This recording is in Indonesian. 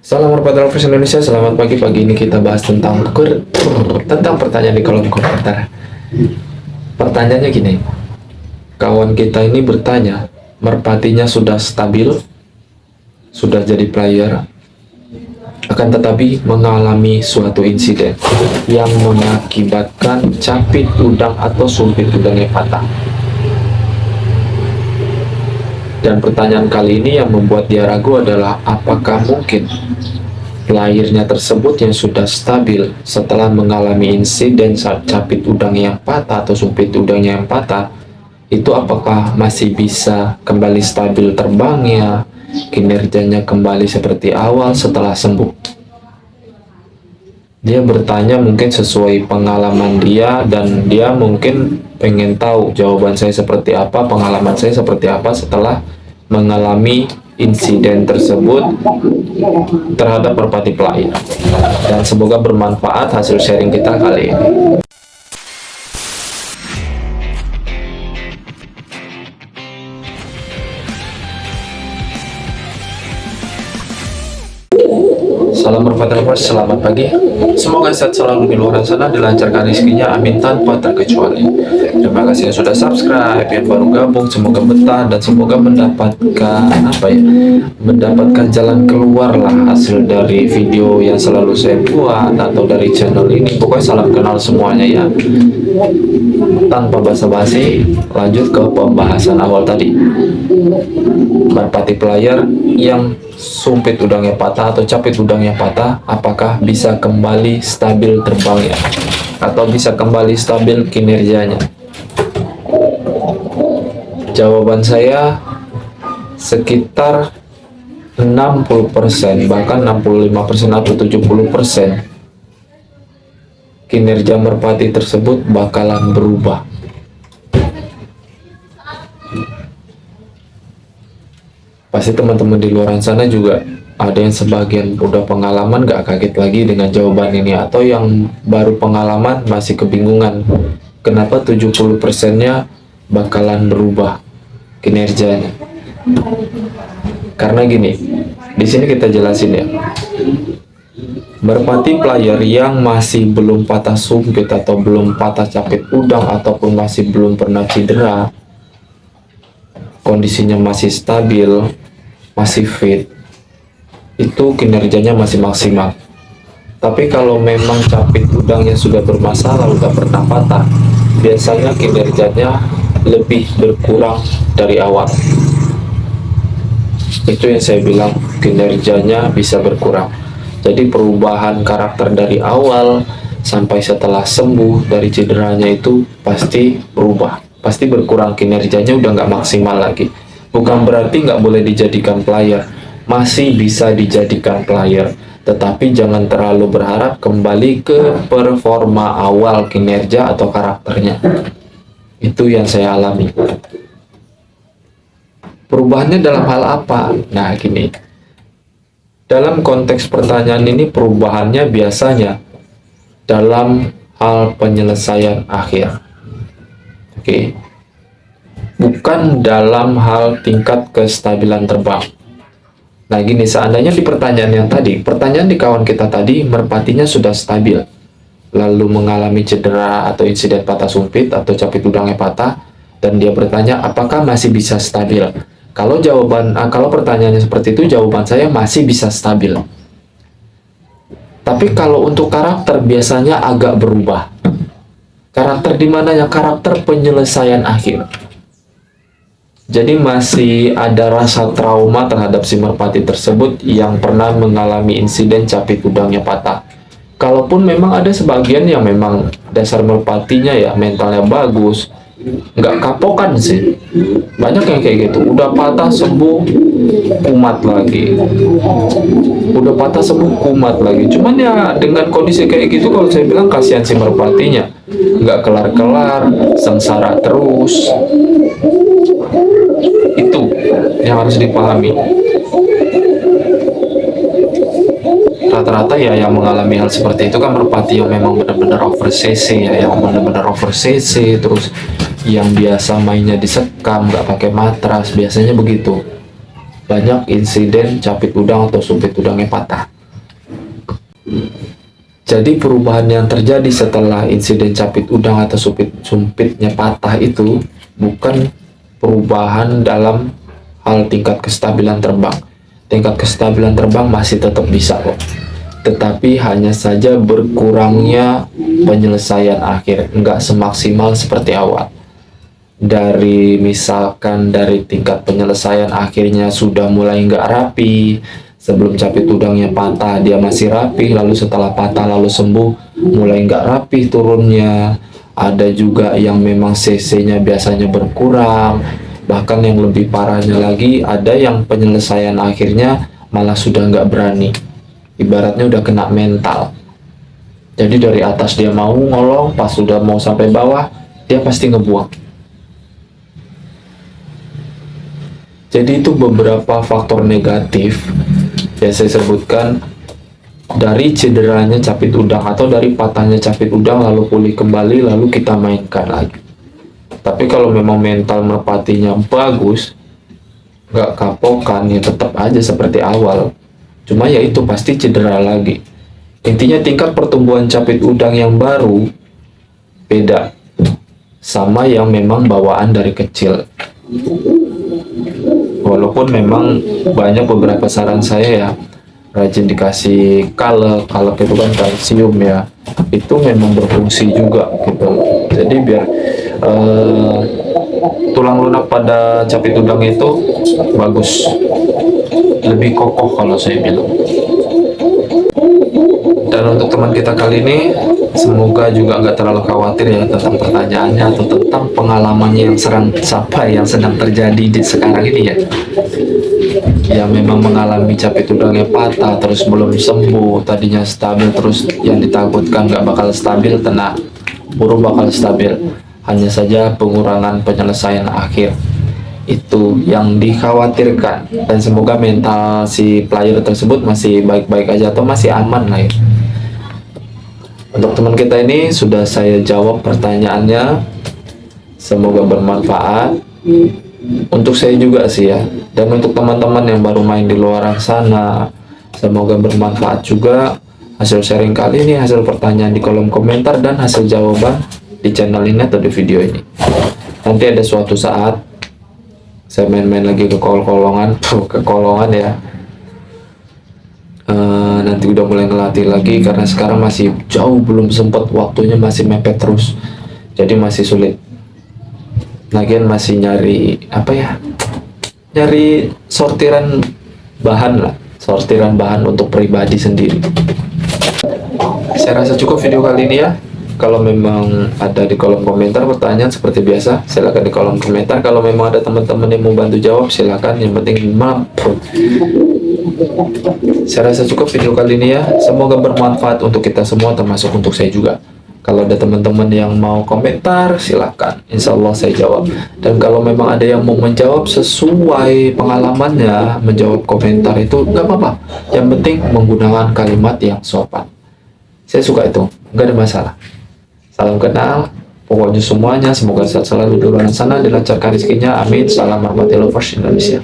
Salam hormat Lovers Indonesia, selamat pagi. Pagi ini kita bahas tentang pertanyaan di kolom komentar. Pertanyaannya gini, kawan kita ini bertanya, merpatinya sudah stabil, sudah jadi player, akan tetapi mengalami suatu insiden yang mengakibatkan capit udang atau sumpit udangnya patah. Dan pertanyaan kali ini yang membuat dia ragu adalah apakah mungkin playernya tersebut yang sudah stabil setelah mengalami insiden saat capit udang yang patah atau sumpit udangnya yang patah itu apakah masih bisa kembali stabil terbangnya, kinerjanya kembali seperti awal setelah sembuh. Dia bertanya mungkin sesuai pengalaman dia, dan dia mungkin pengen tahu jawaban saya seperti apa, pengalaman saya seperti apa setelah mengalami insiden tersebut terhadap merpati player. Dan semoga bermanfaat hasil sharing kita kali ini. Salam merpati lovers, selamat pagi. Semoga sehat selalu di luar sana, dilancarkan rezekinya, amin tanpa terkecuali. Terima kasih yang sudah subscribe, yang baru gabung semoga betah dan semoga mendapatkan mendapatkan jalan keluar lah hasil dari video yang selalu saya buat atau dari channel ini. Pokoknya salam kenal semuanya ya. Tanpa basa-basi, lanjut ke pembahasan awal tadi. Merpati player yang sumpit udangnya patah atau capit udangnya patah, apakah bisa kembali stabil terbangnya atau bisa kembali stabil kinerjanya? Jawaban saya sekitar 60%, bahkan 65% atau 70% kinerja merpati tersebut bakalan berubah. Pasti teman-teman di luar sana juga ada yang sebagian udah pengalaman gak kaget lagi dengan jawaban ini, atau yang baru pengalaman masih kebingungan kenapa 70%-nya bakalan berubah kinerjanya. Karena gini, di sini kita jelasin ya. Merpati player yang masih belum patah sumpit atau belum patah capit udang ataupun masih belum pernah cedera, kondisinya masih stabil, masih fit, itu kinerjanya masih maksimal. Tapi kalau memang capit udangnya sudah bermasalah, udah pernah patah, biasanya kinerjanya lebih berkurang dari awal. Itu yang saya bilang kinerjanya bisa berkurang. Jadi perubahan karakter dari awal sampai setelah sembuh dari cederanya itu pasti berubah, pasti berkurang kinerjanya, udah nggak maksimal lagi. Bukan berarti nggak boleh dijadikan player, masih bisa dijadikan player, tetapi jangan terlalu berharap kembali ke performa awal kinerja atau karakternya. Itu yang saya alami. Perubahannya dalam hal apa? Nah gini, dalam konteks pertanyaan ini perubahannya biasanya dalam hal penyelesaian akhir. Oke. Bukan dalam hal tingkat kestabilan terbang. Nah gini, seandainya di pertanyaan yang tadi, pertanyaan di kawan kita tadi, merpatinya sudah stabil, lalu mengalami cedera atau insiden patah sumpit atau capit udangnya patah, dan dia bertanya apakah masih bisa stabil. Kalau pertanyaannya seperti itu, jawaban saya masih bisa stabil. Tapi kalau untuk karakter biasanya agak berubah. Karakter di mananya? Karakter penyelesaian akhir. Jadi masih ada rasa trauma terhadap si merpati tersebut yang pernah mengalami insiden capit udangnya patah. Kalaupun memang ada sebagian yang memang dasar merpatinya ya mentalnya bagus, nggak kapokan sih. Banyak yang kayak gitu, udah patah sembuh kumat lagi, udah patah sembuh kumat lagi. Cuman ya dengan kondisi kayak gitu, kalau saya bilang kasihan si merpatinya, nggak kelar-kelar, sengsara terus. Itu yang harus dipahami. Rata-rata ya yang mengalami hal seperti itu kan merpati yang memang benar-benar over CC ya, yang benar-benar over CC, terus yang biasa mainnya disekam, nggak pakai matras, biasanya begitu. Banyak insiden capit udang atau sumpit udangnya patah. Jadi perubahan yang terjadi setelah insiden capit udang atau sumpitnya patah itu bukan perubahan dalam hal tingkat kestabilan terbang. Tingkat kestabilan terbang masih tetap bisa kok. Tetapi hanya saja berkurangnya penyelesaian akhir, nggak semaksimal seperti awal. Dari misalkan dari tingkat penyelesaian akhirnya sudah mulai nggak rapi, sebelum capit udangnya patah dia masih rapi, lalu setelah patah lalu sembuh mulai nggak rapi turunnya. Ada juga yang memang CC-nya biasanya berkurang, bahkan yang lebih parahnya lagi ada yang penyelesaian akhirnya malah sudah nggak berani, ibaratnya udah kena mental. Jadi dari atas dia mau ngolong, pas sudah mau sampai bawah dia pasti ngebuang. Jadi itu beberapa faktor negatif yang saya sebutkan dari cederanya capit udang atau dari patahnya capit udang lalu pulih kembali lalu kita mainkan lagi. Tapi kalau memang mental merpatinya bagus, nggak kapokan, ya tetap aja seperti awal. Cuma ya itu pasti cedera lagi. Intinya tingkat pertumbuhan capit udang yang baru beda sama yang memang bawaan dari kecil. Walaupun memang banyak beberapa saran saya ya, rajin dikasih kalek itu kan kalsium ya, itu memang berfungsi juga gitu. Jadi biar tulang lunak pada capit udang itu bagus, lebih kokoh kalau saya bilang. Dan untuk teman kita kali ini, semoga juga nggak terlalu khawatir ya tentang pertanyaannya atau tentang pengalamannya yang sedang terjadi di sekarang ini ya. Yang memang mengalami capit udangnya patah terus belum sembuh, tadinya stabil terus yang ditakutkan nggak bakal stabil, tenang, burung bakal stabil. Hanya saja pengurangan penyelesaian akhir itu yang dikhawatirkan, dan semoga mental si player tersebut masih baik-baik aja atau masih aman lah ya. Untuk teman kita ini sudah saya jawab pertanyaannya, semoga bermanfaat untuk saya juga sih ya, dan untuk teman-teman yang baru main di luar sana semoga bermanfaat juga hasil sharing kali ini, hasil pertanyaan di kolom komentar dan hasil jawaban di channel ini atau di video ini. Nanti ada suatu saat saya main-main lagi ke kolongan ya. Nanti udah mulai ngelatih lagi karena sekarang masih jauh belum sempat, waktunya masih mepet terus, jadi masih sulit. Lagian masih nyari nyari sortiran bahan untuk pribadi sendiri. Saya rasa cukup video kali ini ya. Kalau memang ada di kolom komentar pertanyaan seperti biasa, silakan di kolom komentar. Kalau memang ada teman-teman yang mau bantu jawab, silakan. Yang penting mampu. Saya rasa cukup video kali ini ya. Semoga bermanfaat untuk kita semua, termasuk untuk saya juga. Kalau ada teman-teman yang mau komentar, silakan. Insya Allah saya jawab. Dan kalau memang ada yang mau menjawab sesuai pengalamannya, menjawab komentar itu nggak apa-apa. Yang penting menggunakan kalimat yang sopan. Saya suka itu, nggak ada masalah. Salam kenal, pokoknya semuanya semoga sehat selalu di luar sana, dilancarkan rezekinya, amin. Salam hormati lovers Indonesia.